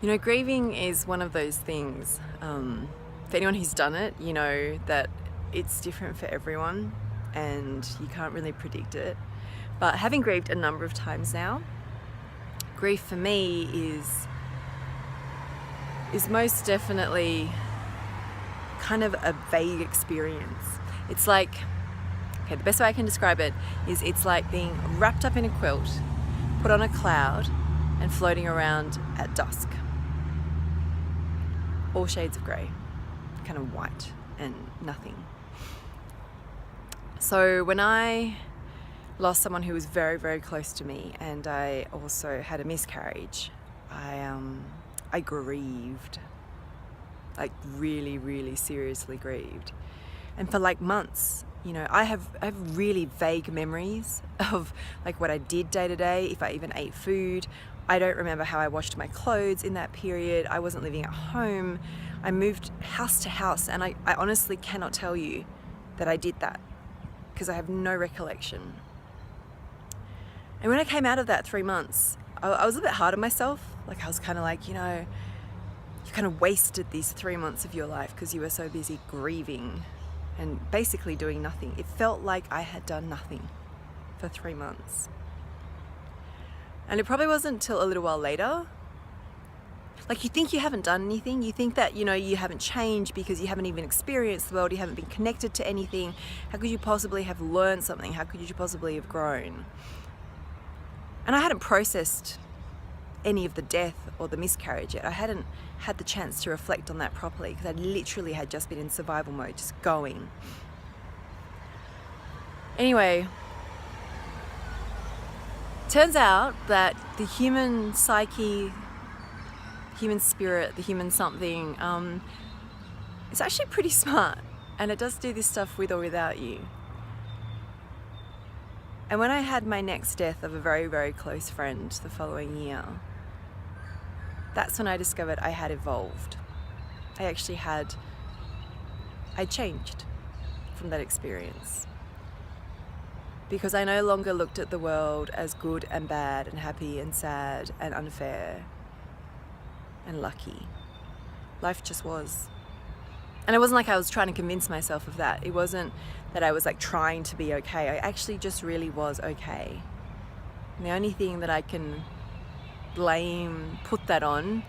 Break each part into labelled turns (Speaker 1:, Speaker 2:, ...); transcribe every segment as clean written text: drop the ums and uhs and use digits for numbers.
Speaker 1: You know, grieving is one of those things. For anyone who's done it, you know that it's different for everyone and you can't really predict it. But having grieved a number of times now, grief for me is most definitely kind of a vague experience. It's like, okay, the best way I can describe it is it's like being wrapped up in a quilt, put on a cloud, and floating around at dusk. All shades of grey, kind of white and nothing. So when I lost someone who was very, very close to me, and I also had a miscarriage, I grieved, like really, really seriously grieved. And for like months, you know, I have really vague memories of like what I did day to day, if I even ate food. I don't remember how I washed my clothes in that period. I wasn't living at home. I moved house to house, and I honestly cannot tell you that I did that because I have no recollection. And when I came out of that 3 months, I was a bit hard on myself. Like I was kind of like, you know, you kind of wasted these 3 months of your life because you were so busy grieving and basically doing nothing. It felt like I had done nothing for 3 months. And it probably wasn't until a little while later, like you think you haven't done anything, you think that, you know, you haven't changed because you haven't even experienced the world, you haven't been connected to anything. How could you possibly have learned something? How could you possibly have grown? And I hadn't processed any of the death or the miscarriage yet. I hadn't had the chance to reflect on that properly because I literally had just been in survival mode, just going. Anyway, turns out that the human psyche, human spirit, the human something, is actually pretty smart, and it does do this stuff with or without you. And when I had my next death of a very, very close friend the following year, that's when I discovered I had evolved. I changed from that experience. Because I no longer looked at the world as good and bad and happy and sad and unfair and lucky. Life just was. And it wasn't like I was trying to convince myself of that. It wasn't that I was like trying to be okay. I actually just really was okay. And the only thing that I can put that on,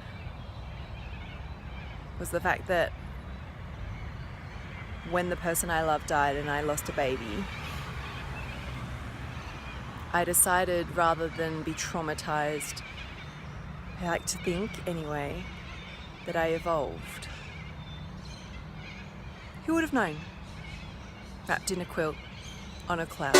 Speaker 1: was the fact that when the person I loved died and I lost a baby, I decided rather than be traumatized, I like to think anyway, that I evolved. Who would have known? Wrapped in a quilt on a cloud.